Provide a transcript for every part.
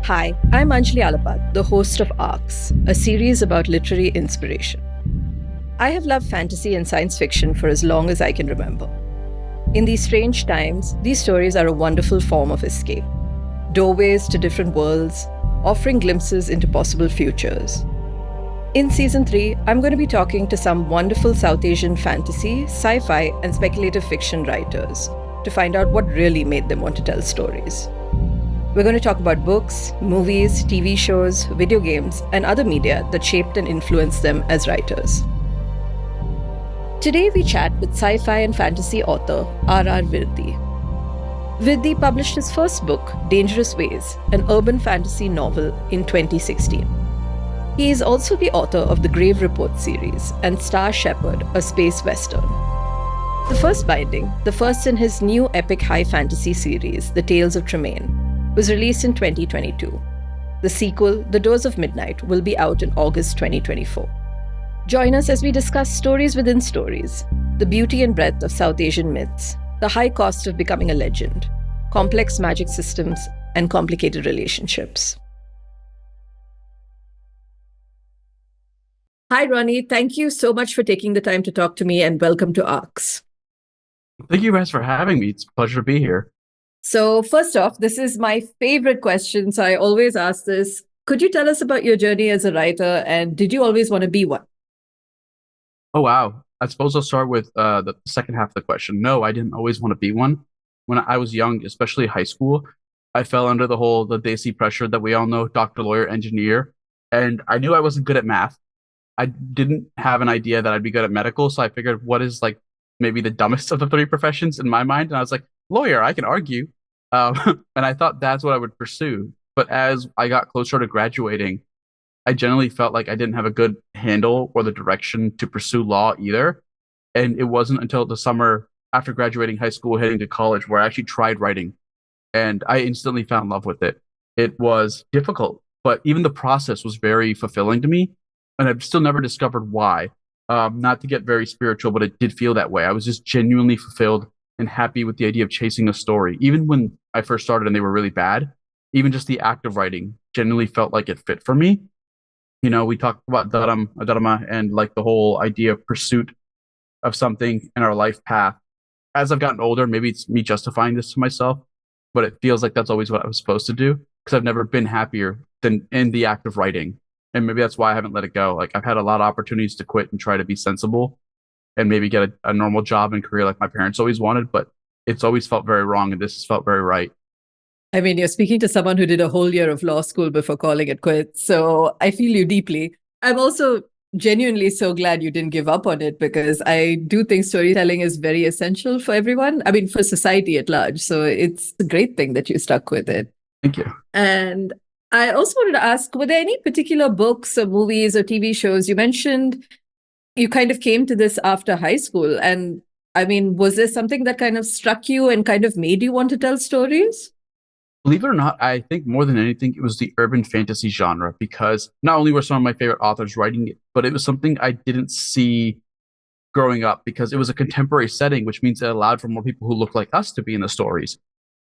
Hi, I'm Anjali Alapat, the host of Arcx, a series about literary inspiration. I have loved fantasy and science fiction for as long as I can remember. In these strange times, these stories are a wonderful form of escape, doorways to different worlds, offering glimpses into possible futures. In Season 3, I'm going to be talking to some wonderful South Asian fantasy, sci-fi, and speculative fiction writers to find out what really made them want to tell stories. We're going to talk about books, movies, TV shows, video games, and other media that shaped and influenced them as writers. Today we chat with sci-fi and fantasy author R.R. Virdi. Virdi published his first book, Dangerous Ways, an urban fantasy novel, in 2016. He is also the author of the Grave Report series and Star Shepherd, a space western. The first binding, the first in his new epic high fantasy series, The Tales of Tremaine, was released in 2022. The sequel, The Doors of Midnight, will be out in August 2024. Join us as we discuss stories within stories, the beauty and breadth of South Asian myths, the high cost of becoming a legend, complex magic systems, and complicated relationships. Hi, Ronnie. Thank you so much for taking the time to talk to me, and welcome to Arcx. Thank you guys for having me. It's a pleasure to be here. So first off, this is my favorite question, so I always ask this. Could you tell us about your journey as a writer, and did you always want to be one? Oh, wow. I suppose I'll start with the second half of the question. No, I didn't always want to be one. When I was young, especially high school, I fell under the desi pressure that we all know, doctor, lawyer, engineer. And I knew I wasn't good at math. I didn't have an idea that I'd be good at medical. So I figured, what is like maybe the dumbest of the three professions in my mind? And I was like, lawyer, I can argue. And I thought that's what I would pursue. But as I got closer to graduating, I generally felt like I didn't have a good handle or the direction to pursue law either. And it wasn't until the summer after graduating high school, heading to college, where I actually tried writing. And I instantly found love with it. It was difficult, but even the process was very fulfilling to me. And I've still never discovered why. Not to get very spiritual, but it did feel that way. I was just genuinely fulfilled and happy with the idea of chasing a story. Even when I first started and they were really bad, even just the act of writing genuinely felt like it fit for me. You know, we talked about dharma and like the whole idea of pursuit of something in our life path. As I've gotten older, maybe it's me justifying this to myself, but it feels like that's always what I was supposed to do because I've never been happier than in the act of writing. And maybe that's why I haven't let it go. Like I've had a lot of opportunities to quit and try to be sensible and maybe get a normal job and career like my parents always wanted, but it's always felt very wrong and this has felt very right. I mean, you're speaking to someone who did a whole year of law school before calling it quits, so I feel you deeply. I'm also genuinely so glad you didn't give up on it because I do think storytelling is very essential for everyone. I mean, for society at large. So it's a great thing that you stuck with it. Thank you. And I also wanted to ask, were there any particular books or movies or TV shows? You mentioned you kind of came to this after high school. And I mean, was there something that kind of struck you and kind of made you want to tell stories? Believe it or not, I think more than anything, it was the urban fantasy genre because not only were some of my favorite authors writing it, but it was something I didn't see growing up because it was a contemporary setting, which means it allowed for more people who look like us to be in the stories.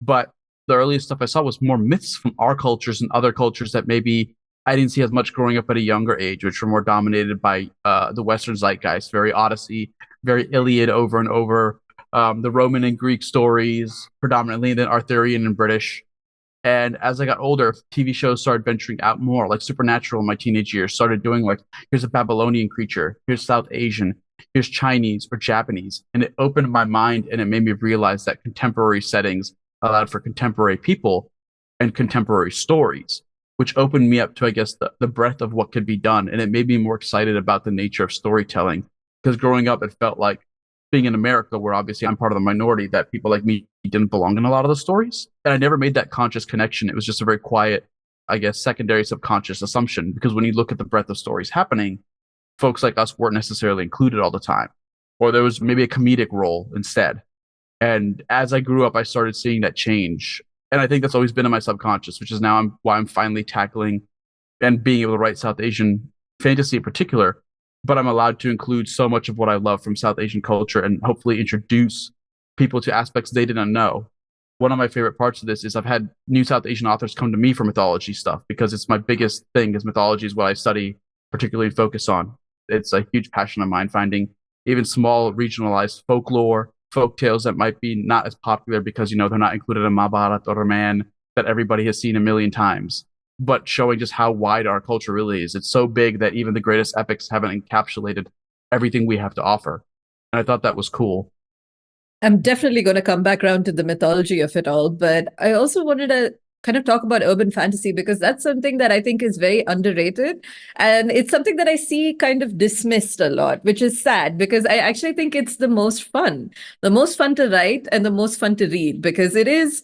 But the earliest stuff I saw was more myths from our cultures and other cultures that maybe I didn't see as much growing up at a younger age, which were more dominated by the Western zeitgeist, very Odyssey, very Iliad over and over, the Roman and Greek stories predominantly, and then Arthurian and British. And as I got older, TV shows started venturing out more, like Supernatural in my teenage years, started doing like, here's a Babylonian creature, here's South Asian, here's Chinese or Japanese. And it opened my mind and it made me realize that contemporary settings allowed for contemporary people and contemporary stories, which opened me up to, I guess, the breadth of what could be done. And it made me more excited about the nature of storytelling. Because growing up, it felt like being in America, where obviously I'm part of the minority, that people like me didn't belong in a lot of the stories. And I never made that conscious connection. It was just a very quiet, I guess, secondary subconscious assumption. Because when you look at the breadth of stories happening, folks like us weren't necessarily included all the time. Or there was maybe a comedic role instead. And as I grew up, I started seeing that change. And I think that's always been in my subconscious, which is now why I'm finally tackling and being able to write South Asian fantasy in particular. But I'm allowed to include so much of what I love from South Asian culture and hopefully introduce people to aspects they didn't know one of my favorite parts of this is I've had new South Asian authors come to me for mythology stuff because it's my biggest thing is mythology is what I study, particularly focus on. It's a huge passion of mine, finding even small regionalized folklore, folk tales that might be not as popular because, they're not included in Mahabharata or Ramayana that everybody has seen a million times, but showing just how wide our culture really is. It's so big that even the greatest epics haven't encapsulated everything we have to offer. And I thought that was cool. I'm definitely going to come back around to the mythology of it all, but I also wanted to kind of talk about urban fantasy because that's something that I think is very underrated. And it's something that I see kind of dismissed a lot, which is sad because I actually think it's the most fun to write and the most fun to read because it is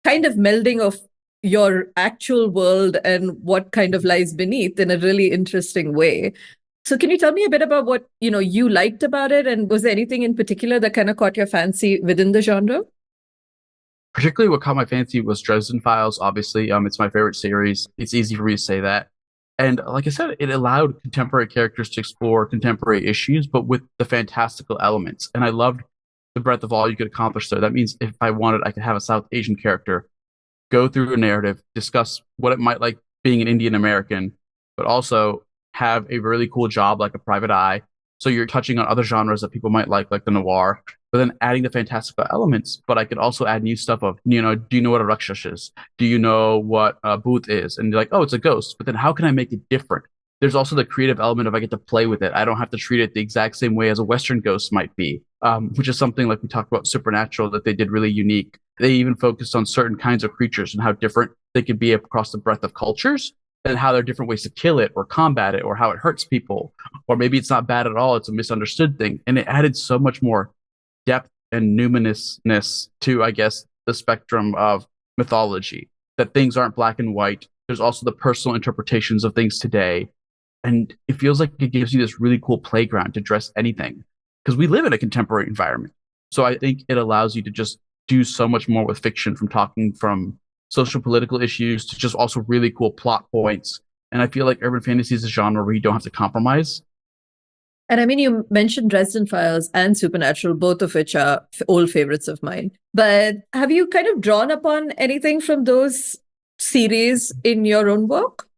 kind of melding of your actual world and what kind of lies beneath in a really interesting way. So can you tell me a bit about what, you liked about it, and was there anything in particular that kind of caught your fancy within the genre? Particularly what caught my fancy was Dresden Files. Obviously, it's my favorite series. It's easy for me to say that. And like I said, it allowed contemporary characters to explore contemporary issues, but with the fantastical elements. And I loved the breadth of all you could accomplish there. That means if I wanted, I could have a South Asian character go through a narrative, discuss what it might like being an Indian American, but also have a really cool job like a private eye. So you're touching on other genres that people might like the noir, but then adding the fantastical elements. But I could also add new stuff of, do you know what a Rakshash is? Do you know what a booth is? And you're like, oh, it's a ghost. But then how can I make it different? There's also the creative element of I get to play with it. I don't have to treat it the exact same way as a Western ghost might be, which is something like we talked about Supernatural that they did really unique. They even focused on certain kinds of creatures and how different they could be across the breadth of cultures and how there are different ways to kill it or combat it or how it hurts people. Or maybe it's not bad at all. It's a misunderstood thing. And it added so much more depth and numinousness to, I guess, the spectrum of mythology, that things aren't black and white. There's also the personal interpretations of things today. And it feels like it gives you this really cool playground to dress anything because we live in a contemporary environment. So I think it allows you to just do so much more with fiction, from talking from social political issues to just also really cool plot points. And I feel like urban fantasy is a genre where you don't have to compromise. And I mean, you mentioned Dresden Files and Supernatural, both of which are old favorites of mine. But have you kind of drawn upon anything from those series in your own work?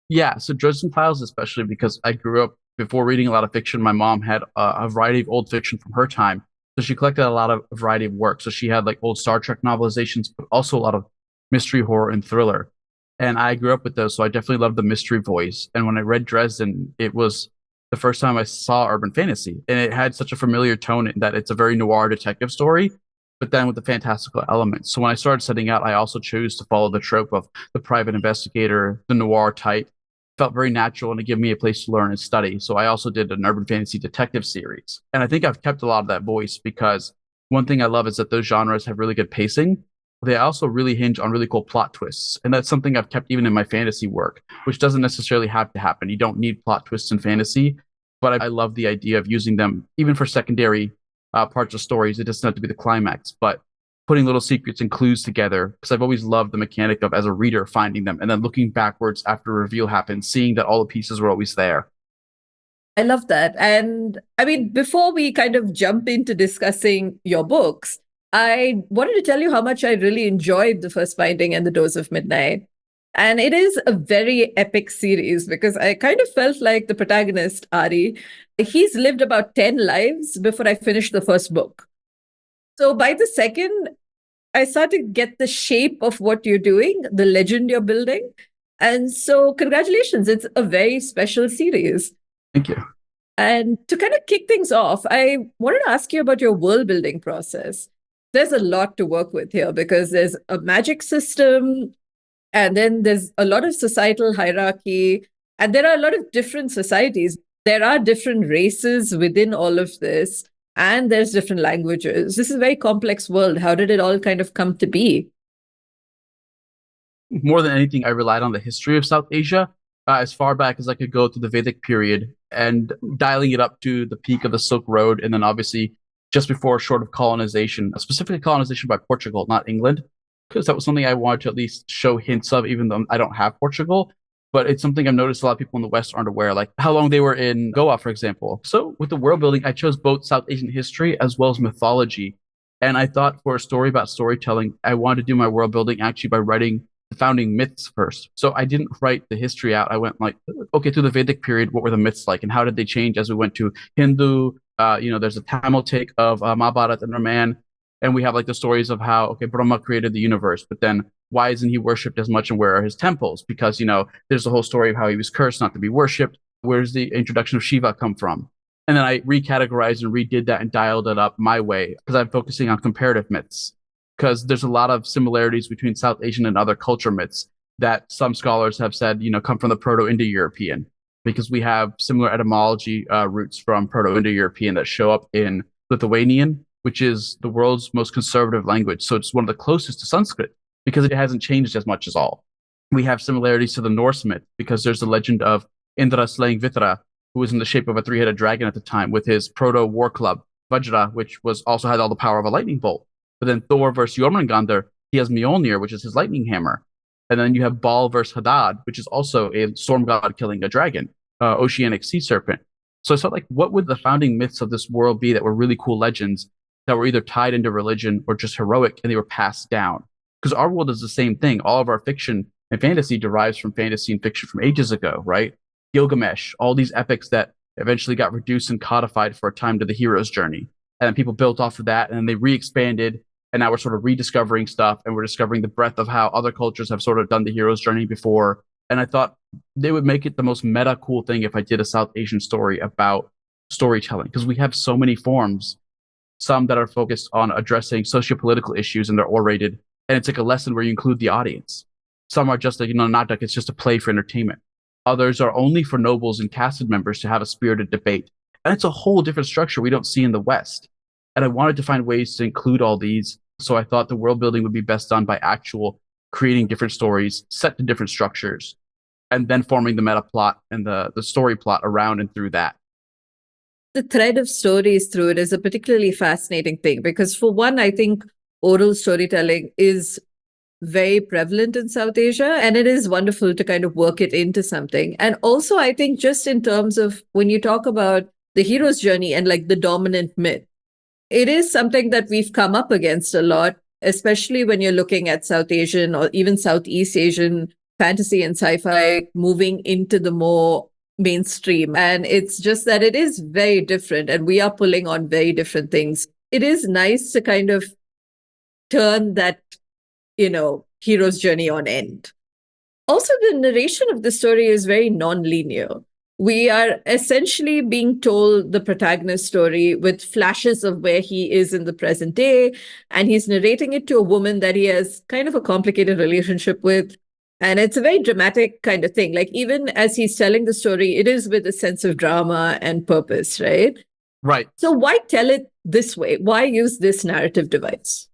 Yeah, so Dresden Files, especially because I grew up before reading a lot of fiction. My mom had a variety of old fiction from her time. So she collected a lot of a variety of work. So she had like old Star Trek novelizations, but also a lot of mystery, horror, and thriller. And I grew up with those. So I definitely loved the mystery voice. And when I read Dresden, it was the first time I saw urban fantasy. And it had such a familiar tone in that it's a very noir detective story, but then with the fantastical elements. So when I started setting out, I also chose to follow the trope of the private investigator, the noir type. Felt very natural and it gave me a place to learn and study. So I also did an urban fantasy detective series. And I think I've kept a lot of that voice because one thing I love is that those genres have really good pacing. They also really hinge on really cool plot twists. And that's something I've kept even in my fantasy work, which doesn't necessarily have to happen. You don't need plot twists in fantasy, but I love the idea of using them even for secondary parts of stories. It doesn't have to be the climax, but putting little secrets and clues together, because I've always loved the mechanic of, as a reader, finding them and then looking backwards after a reveal happens, seeing that all the pieces were always there. I love that. And I mean, before we kind of jump into discussing your books, I wanted to tell you how much I really enjoyed The First Finding and The Doors of Midnight. And it is a very epic series because I kind of felt like the protagonist, Ari, he's lived about 10 lives before I finished the first book. So by the second, I started to get the shape of what you're doing, the legend you're building. And so, congratulations, it's a very special series. Thank you. And to kind of kick things off, I wanted to ask you about your world building process. There's a lot to work with here because there's a magic system, and then there's a lot of societal hierarchy, and there are a lot of different societies. There are different races within all of this, and there's different languages. This is a very complex world. How did it all kind of come to be? More than anything, I relied on the history of South Asia as far back as I could go to the Vedic period and dialing it up to the peak of the Silk Road. And then obviously just before short of colonization, specifically colonization by Portugal, not England, because that was something I wanted to at least show hints of, even though I don't have Portugal. But it's something I've noticed a lot of people in the West aren't aware, like how long they were in Goa, for example. So with the world building, I chose both South Asian history as well as mythology And I thought for a story about storytelling, I wanted to do my world building actually by writing the founding myths first. So I didn't write the history out. I went like, okay, through the Vedic period, what were the myths like, and how did they change as we went to Hindu? There's a Tamil take of Mahabharata and Ramayana, and we have like the stories of how okay, Brahma created the universe, but then why isn't he worshipped as much, and where are his temples? Because there's the whole story of how he was cursed not to be worshipped. Where's the introduction of Shiva come from? And then I recategorized and redid that and dialed it up my way because I'm focusing on comparative myths. Because there's a lot of similarities between South Asian and other culture myths that some scholars have said, come from the Proto Indo European, because we have similar etymology roots from Proto Indo European that show up in Lithuanian, which is the world's most conservative language. So it's one of the closest to Sanskrit because it hasn't changed as much as all. We have similarities to the Norse myth because there's the legend of Indra slaying Vitra, who was in the shape of a three-headed dragon at the time, with his proto war club, Vajra, which was also had all the power of a lightning bolt. But then Thor versus Jormungandr, he has Mjolnir, which is his lightning hammer. And then you have Baal versus Hadad, which is also a storm god killing a dragon, oceanic sea serpent. So I thought, like, what would the founding myths of this world be that were really cool legends that were either tied into religion or just heroic and they were passed down? Because our world is the same thing. All of our fiction and fantasy derives from fantasy and fiction from ages ago, right? Gilgamesh, all these epics that eventually got reduced and codified for a time to the hero's journey. And then people built off of that and then they re-expanded. And now we're sort of rediscovering stuff and we're discovering the breadth of how other cultures have sort of done the hero's journey before. And I thought they would make it the most meta cool thing if I did a South Asian story about storytelling, because we have so many forms, some that are focused on addressing sociopolitical issues and they're orated. And it's like a lesson where you include the audience. Some are just like, not like it's just a play for entertainment. Others are only for nobles and casted members to have a spirited debate. And it's a whole different structure we don't see in the West. And I wanted to find ways to include all these. So I thought the world building would be best done by actual creating different stories set to different structures and then forming the meta plot and the story plot around and through that. The thread of stories through it is a particularly fascinating thing because, for one, I think oral storytelling is very prevalent in South Asia, and it is wonderful to kind of work it into something. And also, I think just in terms of when you talk about the hero's journey and like the dominant myth, it is something that we've come up against a lot, especially when you're looking at South Asian or even Southeast Asian fantasy and sci-fi moving into the more mainstream. And it's just that it is very different and we are pulling on very different things. It is nice to kind of turn that hero's journey on end. Also, the narration of the story is very non-linear. We are essentially being told the protagonist's story with flashes of where he is in the present day, and he's narrating it to a woman that he has kind of a complicated relationship with. And it's a very dramatic kind of thing. Like, even as he's telling the story, it is with a sense of drama and purpose, right? Right. So why tell it this way? Why use this narrative device?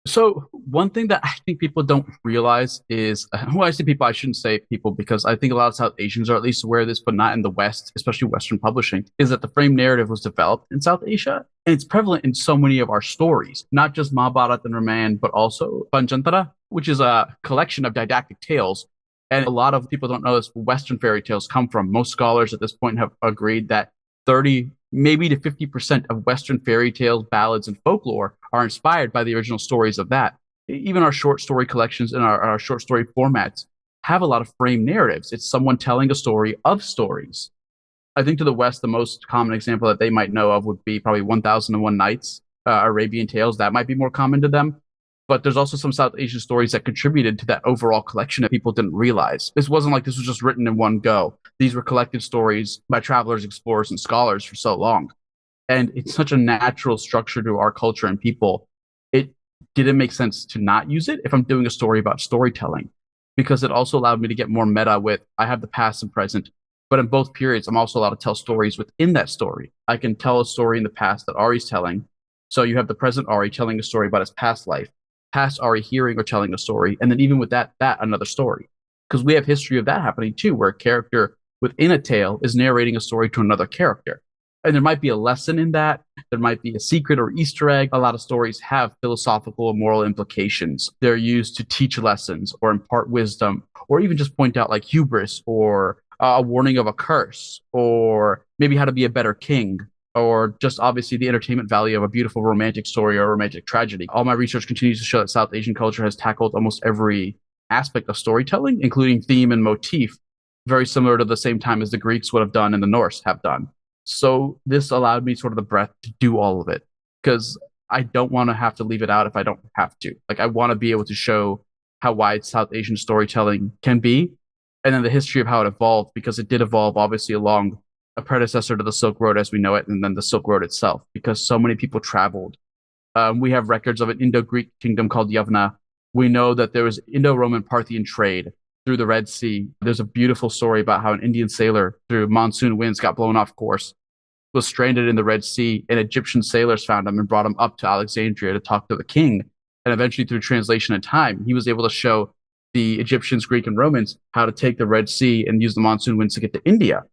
So one thing that I think people don't realize is, well, I say people, I shouldn't say people because I think a lot of South Asians are at least aware of this, but not in the West, especially Western publishing, is that the frame narrative was developed in South Asia and it's prevalent in so many of our stories, not just Mahabharata and Ramayana, but also Panchantara, which is a collection of didactic tales. And a lot of people don't know this, Western fairy tales come from. Most scholars at this point have agreed that 30, maybe to 50% of Western fairy tales, ballads, and folklore are inspired by the original stories of that. Even our short story collections and our short story formats have a lot of frame narratives. It's someone telling a story of stories. I think to the West, the most common example that they might know of would be probably 1001 Nights, Arabian Tales. That might be more common to them. But there's also some South Asian stories that contributed to that overall collection that people didn't realize. This wasn't like this was just written in one go. These were collected stories by travelers, explorers, and scholars for so long. And it's such a natural structure to our culture and people. It didn't make sense to not use it if I'm doing a story about storytelling, because it also allowed me to get more meta with, I have the past and present, but in both periods, I'm also allowed to tell stories within that story. I can tell a story in the past that Ari's telling. So you have the present Ari telling a story about his past life, past Ari hearing or telling a story, and then even with that another story. Because we have history of that happening too, where a character within a tale is narrating a story to another character. And there might be a lesson in that. There might be a secret or Easter egg. A lot of stories have philosophical or moral implications. They're used to teach lessons or impart wisdom, or even just point out like hubris or a warning of a curse, or maybe how to be a better king or just obviously the entertainment value of a beautiful romantic story or romantic tragedy. All my research continues to show that South Asian culture has tackled almost every aspect of storytelling, including theme and motif, very similar to the same time as the Greeks would have done and the Norse have done. So this allowed me sort of the breadth to do all of it because I don't want to have to leave it out if I don't have to. Like I want to be able to show how wide South Asian storytelling can be, and then the history of how it evolved because it did evolve obviously along a predecessor to the Silk Road as we know it, and then the Silk Road itself because so many people traveled. We have records of an Indo-Greek kingdom called Yavna. We know that there was Indo-Roman Parthian trade through the Red Sea. There's a beautiful story about how an Indian sailor through monsoon winds got blown off course, was stranded in the Red Sea, and Egyptian sailors found him and brought him up to Alexandria to talk to the king. And eventually, through translation and time, he was able to show the Egyptians, Greek, and Romans how to take the Red Sea and use the monsoon winds to get to India,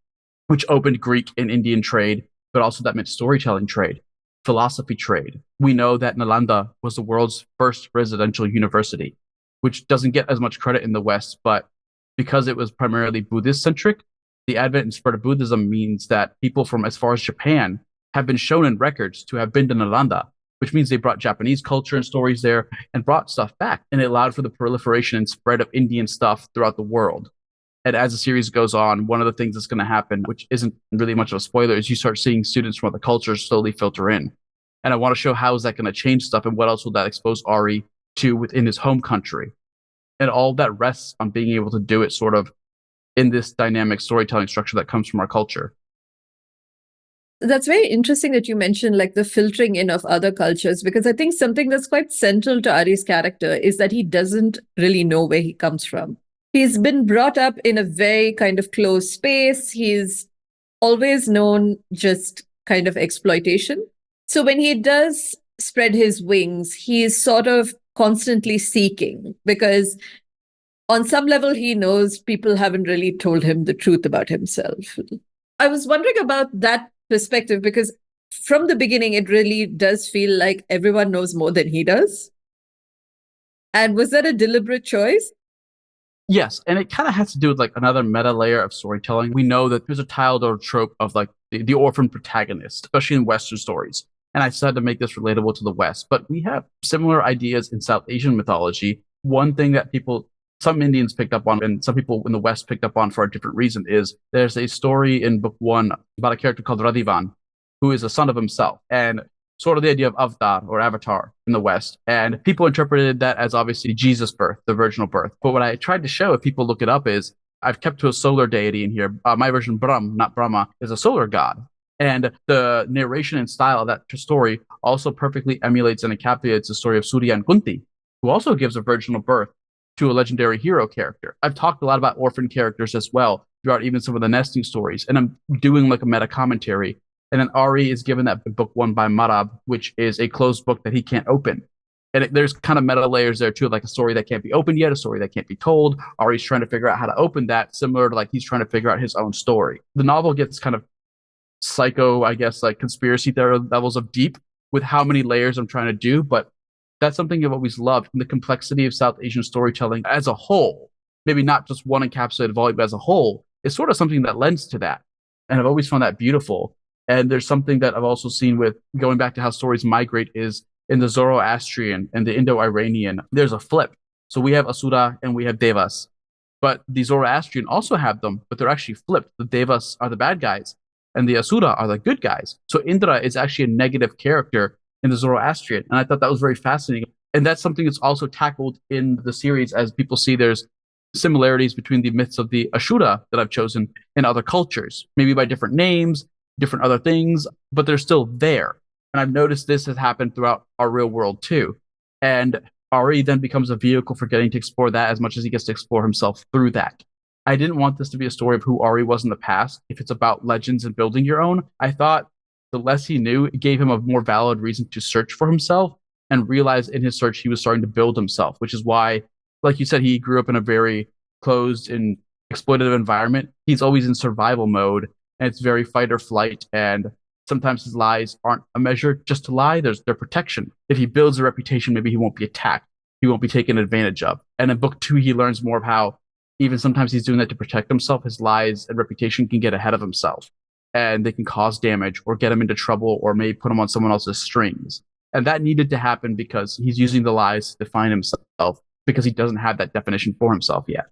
which opened Greek and Indian trade, but also that meant storytelling trade, philosophy trade. We know that Nalanda was the world's first residential university, which doesn't get as much credit in the West, but because it was primarily Buddhist centric, the advent and spread of Buddhism means that people from as far as Japan have been shown in records to have been to Nalanda, which means they brought Japanese culture and stories there and brought stuff back. And it allowed for the proliferation and spread of Indian stuff throughout the world. And as the series goes on, one of the things that's going to happen, which isn't really much of a spoiler, is you start seeing students from other cultures slowly filter in. And I want to show how is that going to change stuff and what else will that expose Ari to within his home country. And all that rests on being able to do it sort of in this dynamic storytelling structure that comes from our culture. That's very interesting that you mentioned like the filtering in of other cultures, because I think something that's quite central to Ari's character is that he doesn't really know where he comes from. He's been brought up in a very kind of closed space. He's always known just kind of exploitation. So when he does spread his wings, he's sort of constantly seeking because on some level, he knows people haven't really told him the truth about himself. I was wondering about that perspective because from the beginning, it really does feel like everyone knows more than he does. And was that a deliberate choice? Yes, and it kind of has to do with like another meta layer of storytelling. We know that there's a tiled or trope of like the orphan protagonist, especially in Western stories. And I decided to make this relatable to the West, but we have similar ideas in South Asian mythology. One thing that some Indians picked up on and some people in the West picked up on for a different reason is there's a story in book one about a character called Radhivan, who is a son of himself, and sort of the idea of avatar or avatar in the West. And people interpreted that as obviously Jesus' birth, the virginal birth. But what I tried to show, if people look it up, is I've kept to a solar deity in here. My version, Brahm, not Brahma, is a solar god. And the narration and style of that story also perfectly emulates and encapsulates the story of Surya and Kunti, who also gives a virginal birth to a legendary hero character. I've talked a lot about orphan characters as well throughout even some of the nesting stories, and I'm doing like a meta commentary. And then Ari is given that book one by Marab, which is a closed book that he can't open. And there's kind of meta layers there too, like a story that can't be opened yet, a story that can't be told. Ari's trying to figure out how to open that, similar to like he's trying to figure out his own story. The novel gets kind of psycho, I guess, like conspiracy theory levels of deep with how many layers I'm trying to do, but that's something I've always loved. The complexity of South Asian storytelling as a whole, maybe not just one encapsulated volume, but as a whole, is sort of something that lends to that. And I've always found that beautiful. And there's something that I've also seen with going back to how stories migrate is in the Zoroastrian and the Indo-Iranian, there's a flip. So we have Asura and we have Devas. But the Zoroastrian also have them, but they're actually flipped. The Devas are the bad guys and the Asura are the good guys. So Indra is actually a negative character in the Zoroastrian. And I thought that was very fascinating. And that's something that's also tackled in the series as people see there's similarities between the myths of the Ashura that I've chosen in other cultures, maybe by different names, different other things, but they're still there. And I've noticed this has happened throughout our real world too. And Ari then becomes a vehicle for getting to explore that as much as he gets to explore himself through that. I didn't want this to be a story of who Ari was in the past. If it's about legends and building your own, I thought the less he knew, it gave him a more valid reason to search for himself and realize in his search he was starting to build himself, which is why, like you said, he grew up in a very closed and exploitative environment. He's always in survival mode and it's very fight or flight. And sometimes his lies aren't a measure just to lie. There's their protection. If he builds a reputation, maybe he won't be attacked. He won't be taken advantage of. And in book two, he learns more of how even sometimes he's doing that to protect himself. His lies and reputation can get ahead of himself. and they can cause damage or get him into trouble or maybe put him on someone else's strings. And that needed to happen because he's using the lies to define himself because he doesn't have that definition for himself yet.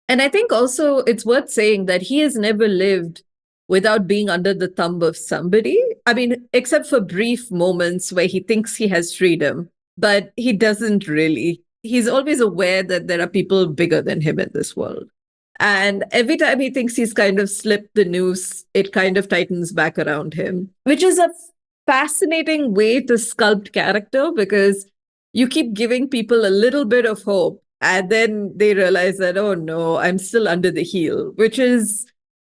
And I think also it's worth saying that he has never lived without being under the thumb of somebody. I mean, except for brief moments where he thinks he has freedom, but he doesn't really. He's always aware that there are people bigger than him in this world. And every time he thinks he's kind of slipped the noose, it kind of tightens back around him, which is a fascinating way to sculpt character because you keep giving people a little bit of hope and then they realize that, oh no, I'm still under the heel, which is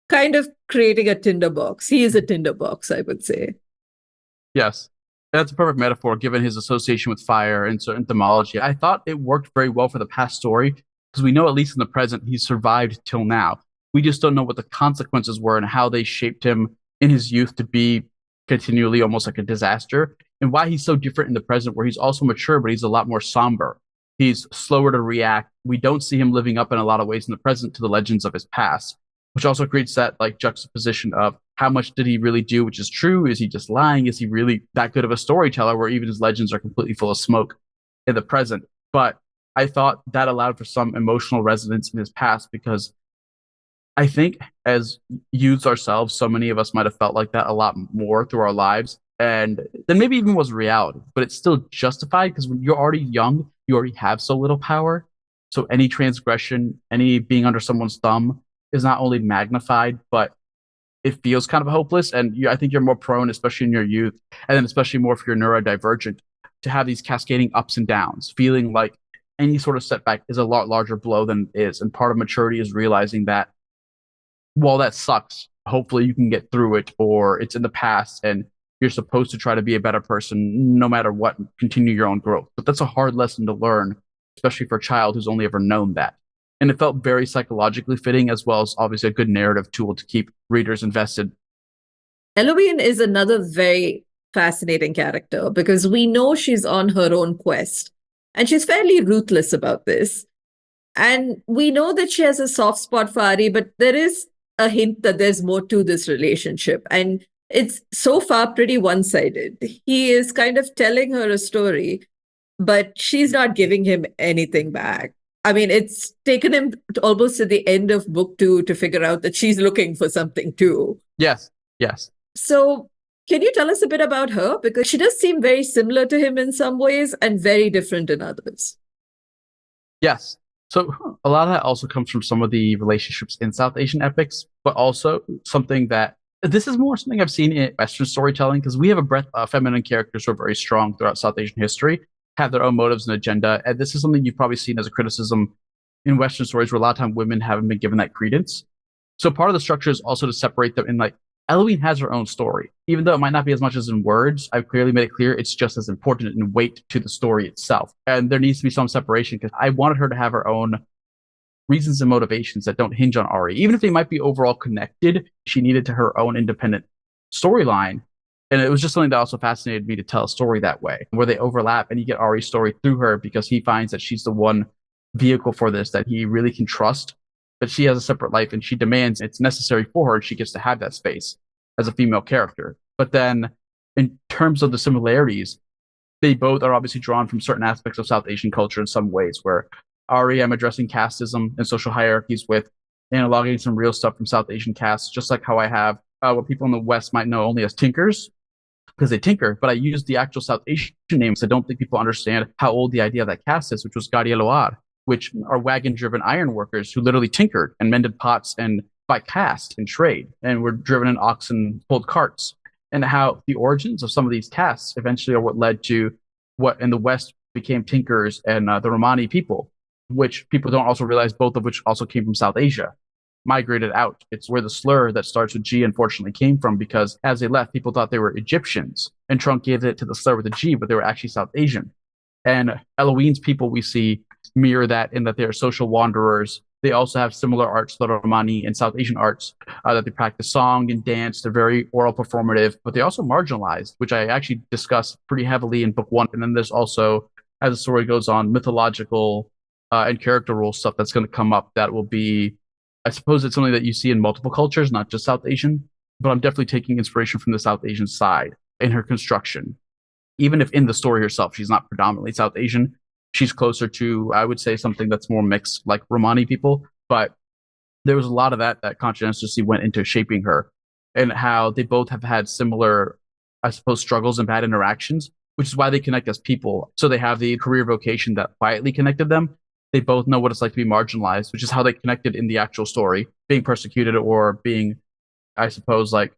kind of creating a tinderbox. He is a tinderbox, I would say. Yes, that's a perfect metaphor given his association with fire and certain etymology. I thought it worked very well for the past story because we know, at least in the present, he's survived till now. We just don't know what the consequences were and how they shaped him in his youth to be continually almost like a disaster, and why he's so different in the present, where he's also mature, but he's a lot more somber. He's slower to react. We don't see him living up in a lot of ways in the present to the legends of his past, which also creates that like juxtaposition of how much did he really do, which is true? Is he just lying? Is he really that good of a storyteller where even his legends are completely full of smoke in the present? But I thought that allowed for some emotional resonance in his past because I think as youths ourselves, so many of us might have felt like that a lot more through our lives. And then maybe even was reality, but it's still justified because when you're already young, you already have so little power. So any transgression, any being under someone's thumb is not only magnified, but it feels kind of hopeless. And I think you're more prone, especially in your youth, and then especially more if you're neurodivergent, to have these cascading ups and downs, feeling like any sort of setback is a lot larger blow than it is. And part of maturity is realizing that while that sucks, hopefully you can get through it, or it's in the past and you're supposed to try to be a better person no matter what, and continue your own growth. But that's a hard lesson to learn, especially for a child who's only ever known that. And it felt very psychologically fitting, as well as obviously a good narrative tool to keep readers invested. Eloise is another very fascinating character because we know she's on her own quest and she's fairly ruthless about this. And we know that she has a soft spot for Ari, but there is a hint that there's more to this relationship. And it's so far pretty one sided. He is kind of telling her a story, but she's not giving him anything back. I mean, it's taken him almost to the end of book two to figure out that she's looking for something too. Yes, yes. So, can you tell us a bit about her? Because she does seem very similar to him in some ways and very different in others. Yes. So a lot of that also comes from some of the relationships in South Asian epics, but also something that this is more something I've seen in Western storytelling because we have a breadth of feminine characters who are very strong throughout South Asian history, have their own motives and agenda. And this is something you've probably seen as a criticism in Western stories where a lot of time women haven't been given that credence. So part of the structure is also to separate them in like Eloine has her own story. Even though it might not be as much as in words, I've clearly made it clear it's just as important in weight to the story itself. And there needs to be some separation because I wanted her to have her own reasons and motivations that don't hinge on Ari. Even if they might be overall connected, she needed to her own independent storyline. And it was just something that also fascinated me to tell a story that way, where they overlap and you get Ari's story through her because he finds that she's the one vehicle for this that he really can trust, that she has a separate life and she demands it's necessary for her and she gets to have that space as a female character. But then in terms of the similarities, they both are obviously drawn from certain aspects of South Asian culture in some ways, where Ari, I'm addressing casteism and social hierarchies with analoging some real stuff from South Asian castes, just like how I have what people in the West might know only as tinkers, because they tinker, but I use the actual South Asian names. I don't think people understand how old the idea of that caste is, which was Gadia Loar, which are wagon-driven iron workers who literally tinkered and mended pots and by caste and trade, and were driven in oxen pulled carts. And how the origins of some of these castes eventually are what led to what in the West became tinkers and the Romani people, which people don't also realize, both of which also came from South Asia, migrated out. It's where the slur that starts with G unfortunately came from, because as they left, people thought they were Egyptians and truncated it to the slur with a G, but they were actually South Asian. And Eloine's people we see mirror that in that they're social wanderers. They also have similar arts, the Romani and South Asian arts, that they practice song and dance. They're very oral performative, but they're also marginalized, which I actually discuss pretty heavily in book one. And then there's also, as the story goes on, mythological and character role stuff that's going to come up that will be, I suppose it's something that you see in multiple cultures, not just South Asian. but I'm definitely taking inspiration from the South Asian side in her construction. Even if in the story herself, she's not predominantly South Asian, she's closer to, I would say, something that's more mixed, like Romani people. But there was a lot of that conscientiously went into shaping her and how they both have had similar, I suppose, struggles and bad interactions, which is why they connect as people. So they have the career vocation that quietly connected them. They both know what it's like to be marginalized, which is how they connected in the actual story, being persecuted or being, I suppose, like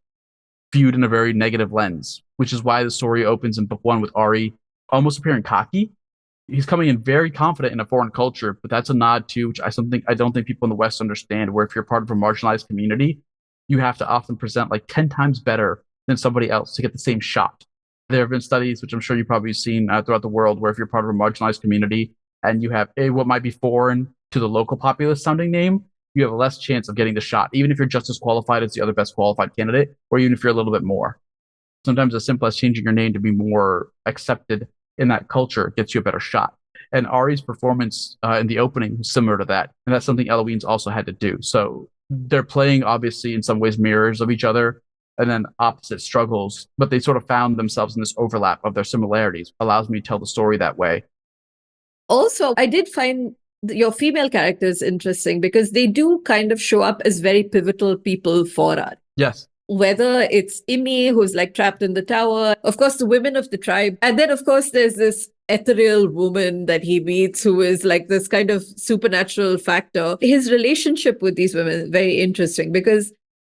viewed in a very negative lens, which is why the story opens in book one with Ari almost appearing cocky. He's coming in very confident in a foreign culture, but that's a nod to which I don't think people in the West understand. Where if you're part of a marginalized community, you have to often present like 10 times better than somebody else to get the same shot. There have been studies, which I'm sure you've probably seen throughout the world, where if you're part of a marginalized community and you have what might be foreign to the local populace sounding name, you have a less chance of getting the shot, even if you're just as qualified as the other best qualified candidate, or even if you're a little bit more. Sometimes as simple as changing your name to be more accepted in that culture gets you a better shot. And Ari's performance in the opening was similar to that. And that's something Eloine's also had to do. So they're playing, obviously, in some ways, mirrors of each other and then opposite struggles, but they sort of found themselves in this overlap of their similarities, allows me to tell the story that way. Also, I did find your female characters interesting because they do kind of show up as very pivotal people for us. Yes. Whether it's Imi, who's like trapped in the tower, of course, the women of the tribe. And then, of course, there's this ethereal woman that he meets who is like this kind of supernatural factor. His relationship with these women is very interesting because,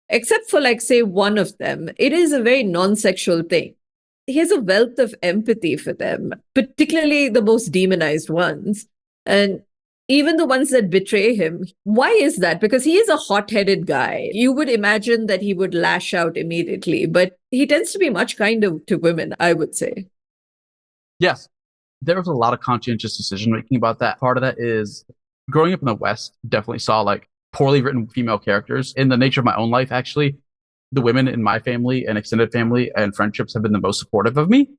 except for like, say, one of them, it is a very non-sexual thing. He has a wealth of empathy for them, particularly the most demonized ones. And even the ones that betray him. Why is that? Because he is a hot-headed guy. You would imagine that he would lash out immediately, but he tends to be much kinder to women, I would say. Yes. There was a lot of conscientious decision making about that. Part of that is growing up in the West, definitely saw like poorly written female characters. In the nature of my own life, actually, the women in my family and extended family and friendships have been the most supportive of me.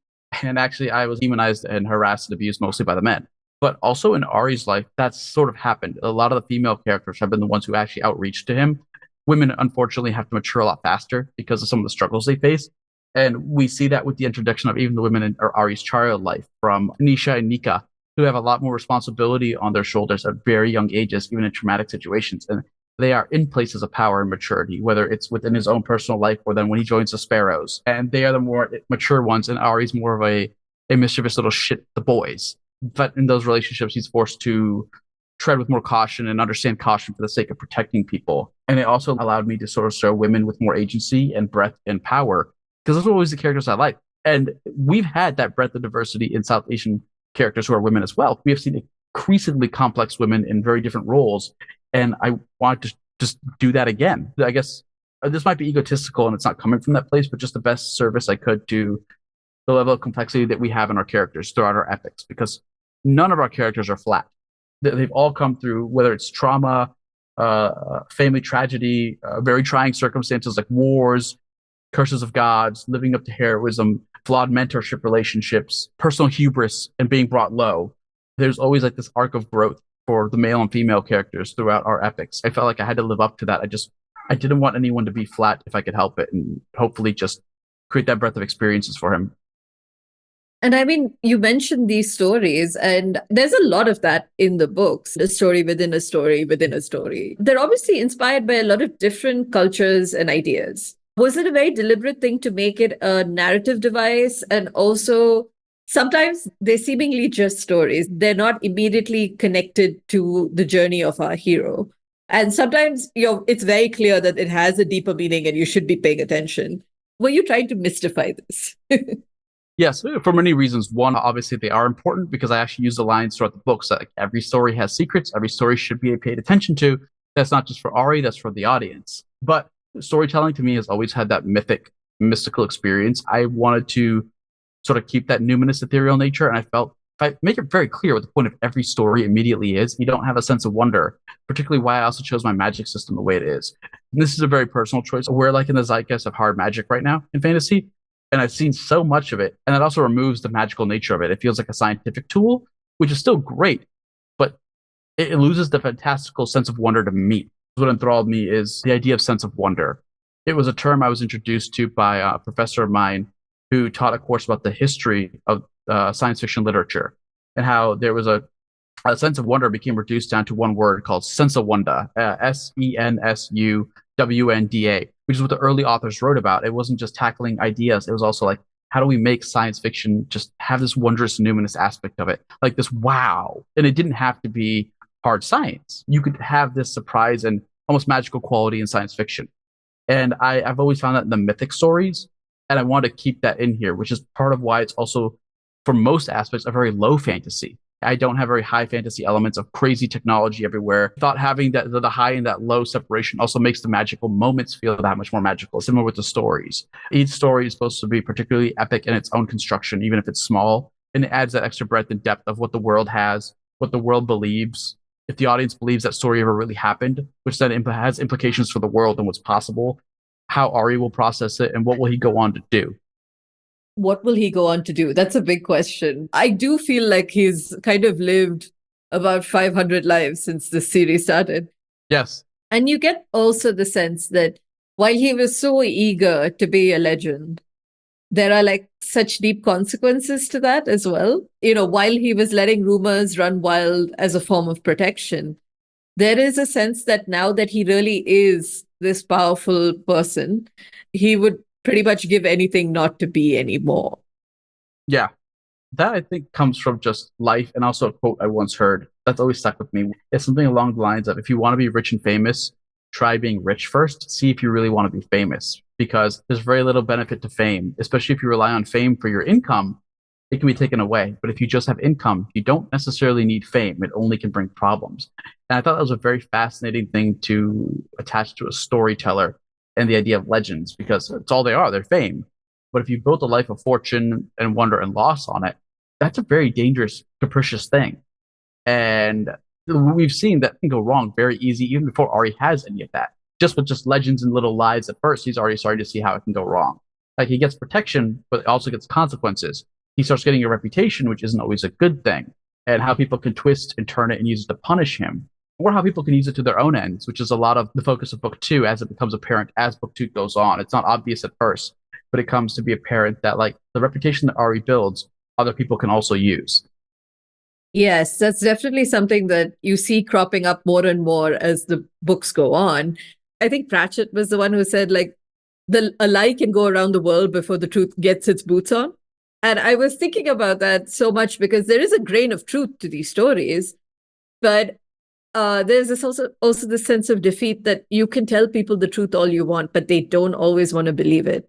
And actually, I was demonized and harassed and abused mostly by the men. But also in Ari's life, that's sort of happened. A lot of the female characters have been the ones who actually outreach to him. Women, unfortunately, have to mature a lot faster because of some of the struggles they face. And we see that with the introduction of even the women in Ari's child life, from Nisha and Nika, who have a lot more responsibility on their shoulders at very young ages, even in traumatic situations. And they are in places of power and maturity, whether it's within his own personal life or then when he joins the Sparrows. And they are the more mature ones, and Ari's more of a mischievous little shit, the boys. But in those relationships, he's forced to tread with more caution and understand caution for the sake of protecting people. And it also allowed me to sort of show women with more agency and breadth and power, because those are always the characters I like. And we've had that breadth of diversity in South Asian characters who are women as well. We have seen increasingly complex women in very different roles. And I want to just do that again. I guess this might be egotistical and it's not coming from that place, but just the best service I could to the level of complexity that we have in our characters throughout our epics, because none of our characters are flat. They've all come through, whether it's trauma, family tragedy, very trying circumstances like wars, curses of gods, living up to heroism, flawed mentorship relationships, personal hubris, and being brought low. There's always like this arc of growth for the male and female characters throughout our epics. I felt like I had to live up to that. I didn't want anyone to be flat if I could help it, and hopefully just create that breadth of experiences for him. And I mean, you mentioned these stories, and there's a lot of that in the books, a story within a story within a story. They're obviously inspired by a lot of different cultures and ideas. Was it a very deliberate thing to make it a narrative device? And also, sometimes they're seemingly just stories. They're not immediately connected to the journey of our hero. And sometimes it's very clear that it has a deeper meaning and you should be paying attention. Were you trying to mystify this? Yes, for many reasons. One, obviously, they are important because I actually use the lines throughout the books that like, every story has secrets. Every story should be paid attention to. That's not just for Ari, that's for the audience. But storytelling to me has always had that mystical experience. I wanted to sort of keep that numinous, ethereal nature. And I felt if I make it very clear what the point of every story immediately is, you don't have a sense of wonder, particularly why I also chose my magic system the way it is. And this is a very personal choice. We're like in the zeitgeist of hard magic right now in fantasy. And I've seen so much of it. And that also removes the magical nature of it. It feels like a scientific tool, which is still great, but it loses the fantastical sense of wonder to me. What enthralled me is the idea of sense of wonder. It was a term I was introduced to by a professor of mine who taught a course about the history of science fiction literature and how there was a sense of wonder became reduced down to one word called sense of wonder, Sensuwanda, which is what the early authors wrote about. It wasn't just tackling ideas. It was also like, how do we make science fiction just have this wondrous, numinous aspect of it? Like this wow. And it didn't have to be hard science. You could have this surprise and almost magical quality in science fiction. And I've always found that in the mythic stories. And I want to keep that in here, which is part of why it's also, for most aspects, a very low fantasy. I don't have very high fantasy elements of crazy technology everywhere. I thought having that the high and that low separation also makes the magical moments feel that much more magical. Similar with the stories. Each story is supposed to be particularly epic in its own construction, even if it's small, and it adds that extra breadth and depth of what the world has, what the world believes. If the audience believes that story ever really happened, which then has implications for the world and what's possible, how Ari will process it, and what will he go on to do. What will he go on to do? That's a big question. I do feel like he's kind of lived about 500 lives since the series started. Yes. And you get also the sense that while he was so eager to be a legend, there are like such deep consequences to that as well. You know, while he was letting rumors run wild as a form of protection, there is a sense that now that he really is this powerful person, he would pretty much give anything not to be anymore. Yeah. That I think comes from just life and also a quote I once heard that's always stuck with me. It's something along the lines of if you want to be rich and famous, try being rich first, see if you really want to be famous because there's very little benefit to fame, especially if you rely on fame for your income. It can be taken away. But if you just have income, you don't necessarily need fame. It only can bring problems. And I thought that was a very fascinating thing to attach to a storyteller and the idea of legends because it's all they are, they're fame. But if you built a life of fortune and wonder and loss on it, that's a very dangerous, capricious thing. And we've seen that can go wrong very easy, even before Ari has any of that. Just with just legends and little lies at first, he's already starting to see how it can go wrong. Like he gets protection, but it also gets consequences. He starts getting a reputation, which isn't always a good thing, and how people can twist and turn it and use it to punish him, or how people can use it to their own ends, which is a lot of the focus of book two as it becomes apparent as book two goes on. It's not obvious at first, but it comes to be apparent that like the reputation that Ari builds, other people can also use. Yes, that's definitely something that you see cropping up more and more as the books go on. I think Pratchett was the one who said, like, a lie can go around the world before the truth gets its boots on. And I was thinking about that so much because there is a grain of truth to these stories, but there's this also this sense of defeat that you can tell people the truth all you want, but they don't always want to believe it.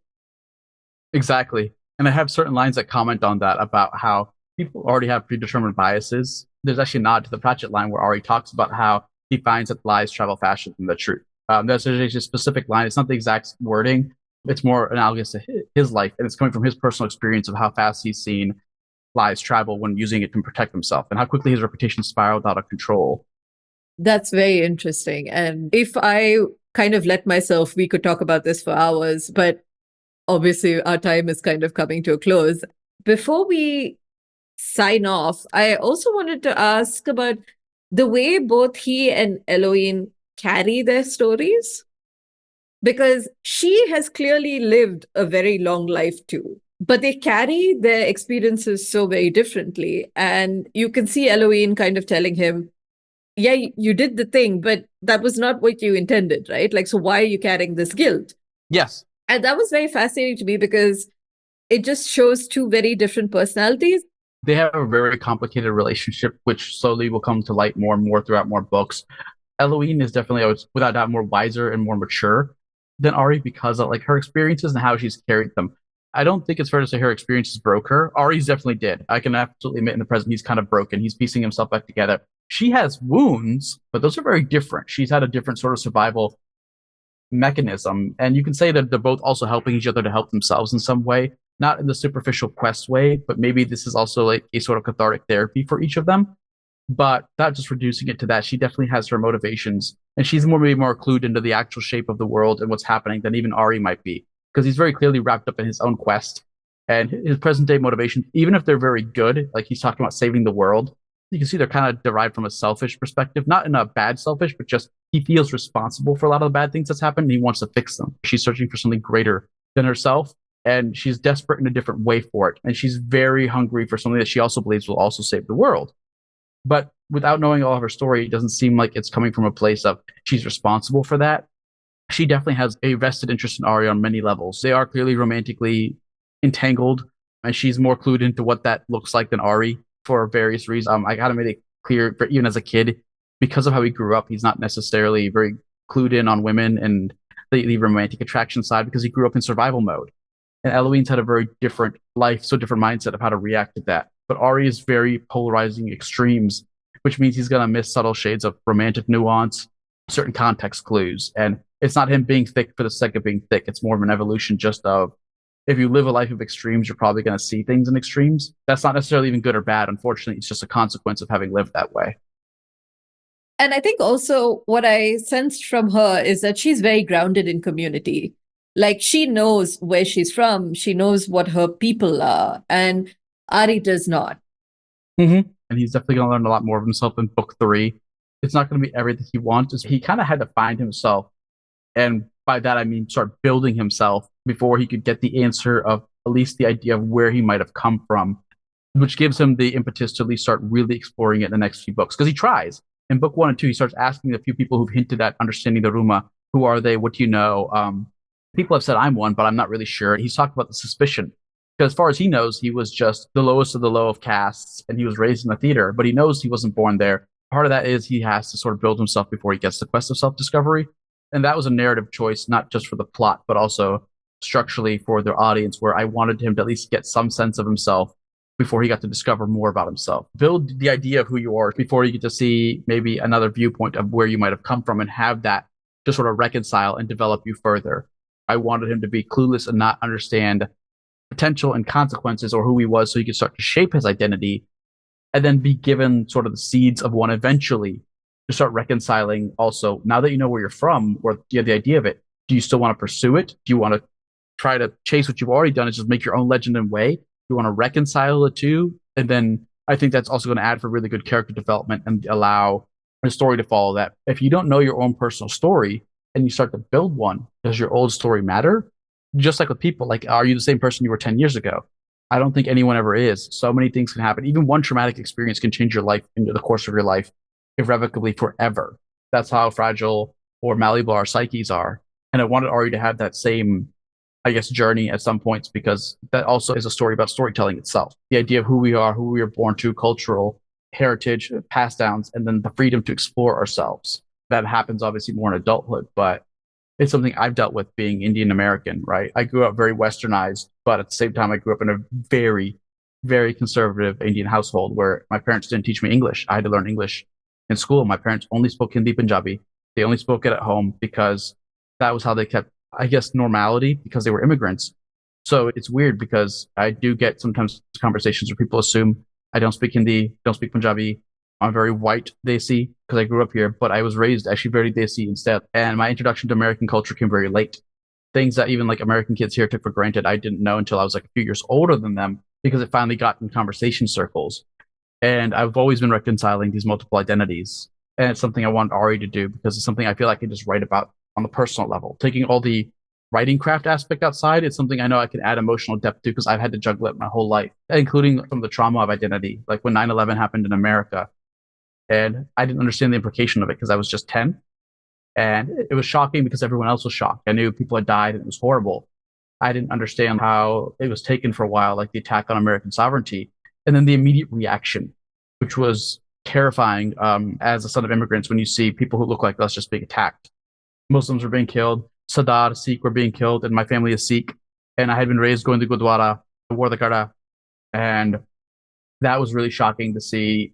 Exactly. And I have certain lines that comment on that about how people already have predetermined biases. There's actually a nod to the Pratchett line where Ari talks about how he finds that lies travel faster than the truth. That's actually a specific line. It's not the exact wording. It's more analogous to his life, and it's coming from his personal experience of how fast he's seen lies travel when using it to protect himself, and how quickly his reputation spiraled out of control. That's very interesting. And if I kind of let myself, we could talk about this for hours, but obviously our time is kind of coming to a close. Before we sign off, I also wanted to ask about the way both he and Eloine carry their stories, because she has clearly lived a very long life too, but they carry their experiences so very differently. And you can see Eloine kind of telling him, yeah, you did the thing, but that was not what you intended, right? Like, so why are you carrying this guilt? Yes. And that was very fascinating to me because it just shows two very different personalities. They have a very complicated relationship, which slowly will come to light more and more throughout more books. Eloine is definitely, without doubt, more wiser and more mature than Ari because of like her experiences and how she's carried them. I don't think it's fair to say her experiences broke her. Ari's definitely did. I can absolutely admit in the present he's kind of broken. He's piecing himself back together. She has wounds, but those are very different. She's had a different sort of survival mechanism. And you can say that they're both also helping each other to help themselves in some way, not in the superficial quest way, but maybe this is also like a sort of cathartic therapy for each of them. But not just reducing it to that, she definitely has her motivations, and she's maybe more clued into the actual shape of the world and what's happening than even Ari might be, because he's very clearly wrapped up in his own quest and his present day motivation. Even if they're very good, like he's talking about saving the world, You can see they're kind of derived from a selfish perspective, not in a bad selfish, but just he feels responsible for a lot of the bad things that's happened and he wants to fix them. She's searching for something greater than herself and she's desperate in a different way for it. And she's very hungry for something that she also believes will also save the world. But without knowing all of her story, it doesn't seem like it's coming from a place of she's responsible for that. She definitely has a vested interest in Ari on many levels. They are clearly romantically entangled, and she's more clued into what that looks like than Ari for various reasons. I gotta make it clear, for even as a kid, because of how he grew up, he's not necessarily very clued in on women and the romantic attraction side because he grew up in survival mode. And Eloine's had a very different life, so different mindset of how to react to that. But Ari is very polarizing extremes, which means he's gonna miss subtle shades of romantic nuance, certain context clues, and it's not him being thick for the sake of being thick. It's more of an evolution just of if you live a life of extremes, you're probably going to see things in extremes. That's not necessarily even good or bad. Unfortunately, it's just a consequence of having lived that way. And I think also what I sensed from her is that she's very grounded in community. Like she knows where she's from, she knows what her people are, and Ari does not. And he's definitely going to learn a lot more of himself in book three. It's not going to be everything he wants. He kind of had to find himself. And by that, I mean start building himself before he could get the answer of at least the idea of where he might have come from, which gives him the impetus to at least start really exploring it in the next few books. Because he tries. In book one and two, he starts asking a few people who've hinted at understanding the Ruma. Who are they? What do you know? People have said I'm one, but I'm not really sure. He's talked about the suspicion. Because as far as he knows, he was just the lowest of the low of castes, and he was raised in the theater, but he knows he wasn't born there. Part of that is he has to sort of build himself before he gets the quest of self-discovery. And that was a narrative choice, not just for the plot, but also structurally for their audience, where I wanted him to at least get some sense of himself before he got to discover more about himself. Build the idea of who you are before you get to see maybe another viewpoint of where you might have come from and have that to sort of reconcile and develop you further. I wanted him to be clueless and not understand potential and consequences or who he was so he could start to shape his identity and then be given sort of the seeds of one eventually to start reconciling also now that you know where you're from or you have the idea of it, do you still want to pursue it? Do you want to try to chase what you've already done and just make your own legend and way? Do you want to reconcile the two? And then I think that's also going to add for really good character development and allow a story to follow that. If you don't know your own personal story and you start to build one, does your old story matter? Just like with people, like, are you the same person you were 10 years ago? I don't think anyone ever is. So many things can happen. Even one traumatic experience can change your life into the course of your life irrevocably forever. That's how fragile or malleable our psyches are. And I wanted Ari to have that same, I guess, journey at some points because that also is a story about storytelling itself. The idea of who we are, who we were born to, cultural heritage, pass downs, and then the freedom to explore ourselves. That happens obviously more in adulthood, but it's something I've dealt with being Indian American, right? I grew up very westernized, but at the same time, I grew up in a very, very conservative Indian household where my parents didn't teach me English. I had to learn English in school. My parents only spoke Hindi Punjabi. They only spoke it at home because that was how they kept, I guess, normality because they were immigrants. So it's weird because I do get sometimes conversations where people assume I don't speak Hindi, don't speak Punjabi. I'm very white Desi because I grew up here, but I was raised actually very Desi instead. And my introduction to American culture came very late. Things that even like American kids here took for granted, I didn't know until I was like a few years older than them because it finally got in conversation circles. And I've always been reconciling these multiple identities. And it's something I want Ari to do because it's something I feel like I can just write about on the personal level. Taking all the writing craft aspect outside, it's something I know I can add emotional depth to because I've had to juggle it my whole life, including from the trauma of identity. Like when 9/11 happened in America, and I didn't understand the implication of it because I was just 10. And it was shocking because everyone else was shocked. I knew people had died and it was horrible. I didn't understand how it was taken for a while, like the attack on American sovereignty. And then the immediate reaction, which was terrifying as a son of immigrants when you see people who look like us just being attacked. Muslims were being killed, Sadar, Sikh were being killed, and my family is Sikh. And I had been raised going to Gurdwara, wore the Kara, and that was really shocking to see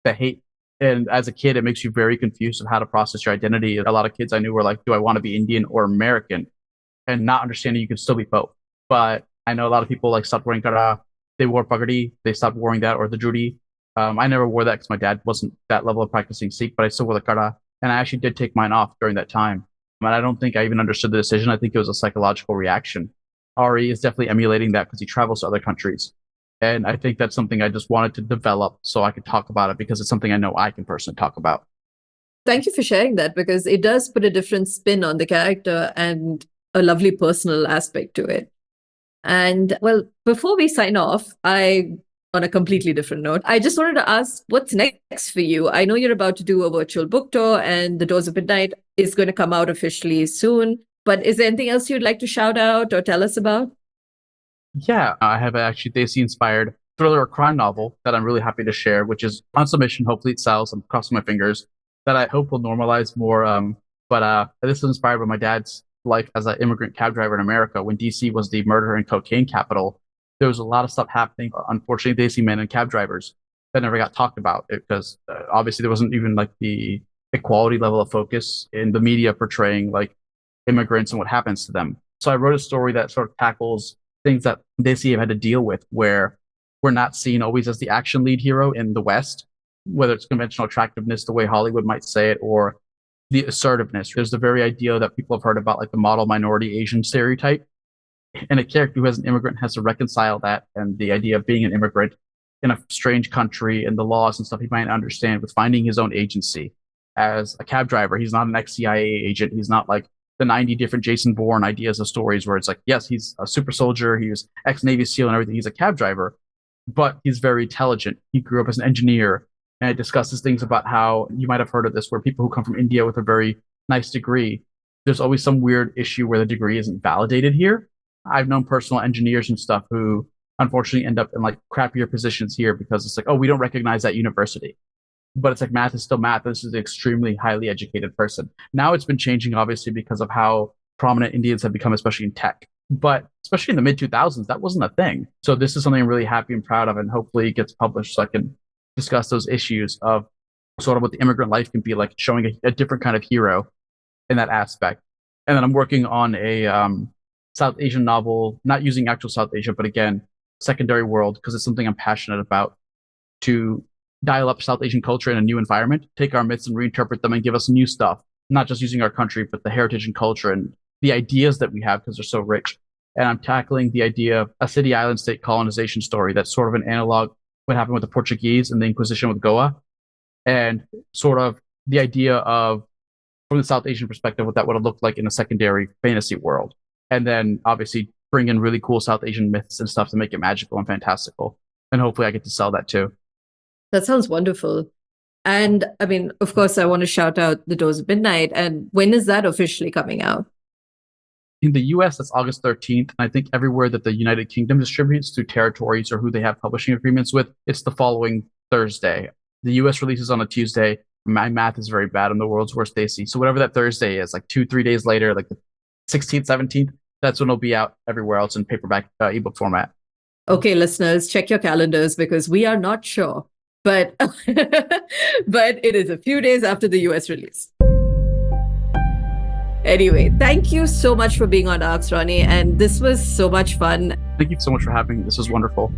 the hate. And as a kid, it makes you very confused of how to process your identity. A lot of kids I knew were like, do I want to be Indian or American? And not understanding you can still be both. But I know a lot of people like stopped wearing kara. They wore pagadi. They stopped wearing that or the judi. I never wore that because my dad wasn't that level of practicing Sikh, but I still wore the kara. And I actually did take mine off during that time. And I don't think I even understood the decision. I think it was a psychological reaction. Ari is definitely emulating that because he travels to other countries And I think that's something I just wanted to develop so I could talk about it because it's something I know I can personally talk about. Thank you for sharing that because it does put a different spin on the character and a lovely personal aspect to it. And well, before we sign off, on a completely different note, I just wanted to ask what's next for you? I know you're about to do a virtual book tour and The Doors of Midnight is going to come out officially soon. But is there anything else you'd like to shout out or tell us about? Yeah, I have actually Daisy inspired thriller or crime novel that I'm really happy to share, which is on submission. Hopefully it sells. I'm crossing my fingers that I hope will normalize more. But this is inspired by my dad's life as an immigrant cab driver in America. When DC was the murder and cocaine capital, there was a lot of stuff happening. Unfortunately, they see men and cab drivers that never got talked about because obviously there wasn't even like the equality level of focus in the media portraying like immigrants and what happens to them. So I wrote a story that sort of tackles things that they see have had to deal with where we're not seen always as the action lead hero in the West, whether it's conventional attractiveness, the way Hollywood might say it, or the assertiveness. There's the very idea that people have heard about, like the model minority Asian stereotype. And a character who has an immigrant has to reconcile that and the idea of being an immigrant in a strange country and the laws and stuff he might understand with finding his own agency as a cab driver. He's not an ex-CIA agent. He's not like the 90 different Jason Bourne ideas of stories where it's like, yes, he's a super soldier. He was ex-Navy SEAL and everything. He's a cab driver, but he's very intelligent. He grew up as an engineer, and it discusses things about how you might have heard of this, where people who come from India with a very nice degree, there's always some weird issue where the degree isn't validated here. I've known personal engineers and stuff who unfortunately end up in like crappier positions here because it's like, oh, we don't recognize that university. But it's like math is still math. This is an extremely highly educated person. Now it's been changing, obviously, because of how prominent Indians have become, especially in tech. But especially in the mid 2000s, that wasn't a thing. So this is something I'm really happy and proud of, and hopefully it gets published so I can discuss those issues of sort of what the immigrant life can be like, showing a different kind of hero in that aspect. And then I'm working on a South Asian novel, not using actual South Asia, but again, secondary world, because it's something I'm passionate about, to dial up South Asian culture in a new environment, take our myths and reinterpret them and give us new stuff, not just using our country, but the heritage and culture and the ideas that we have because they're so rich. And I'm tackling the idea of a city island state colonization story that's sort of an analog what happened with the Portuguese and the Inquisition with Goa, and sort of the idea of, from the South Asian perspective, what that would have looked like in a secondary fantasy world. And then obviously bring in really cool South Asian myths and stuff to make it magical and fantastical. And hopefully I get to sell that too. That sounds wonderful. And I mean, of course, I want to shout out The Doors of Midnight. And when is that officially coming out? In the US, that's August 13th. And I think everywhere that the United Kingdom distributes through territories or who they have publishing agreements with, it's the following Thursday. The US releases on a Tuesday. My math is very bad. I'm the world's worst Daisy. So whatever that Thursday is, like 2-3 days later, like the 16th, 17th, that's when it'll be out everywhere else in paperback ebook format. Okay, listeners, check your calendars because we are not sure. But but it is a few days after the US release. Anyway, thank you so much for being on Arcx, Ronnie, and this was so much fun. Thank you so much for having me. This was wonderful.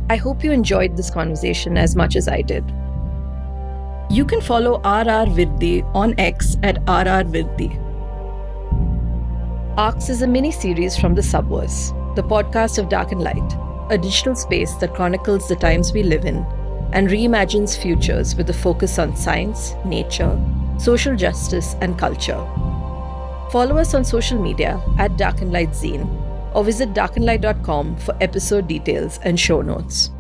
I hope you enjoyed this conversation as much as I did. You can follow RR Virdi on X at RR Virdi. Arcx is a mini-series from the Subverse, the podcast of Dark and Light, a digital space that chronicles the times we live in and reimagines futures with a focus on science, nature, social justice, and culture. Follow us on social media at Dark and Light Zine or visit darkandlight.com for episode details and show notes.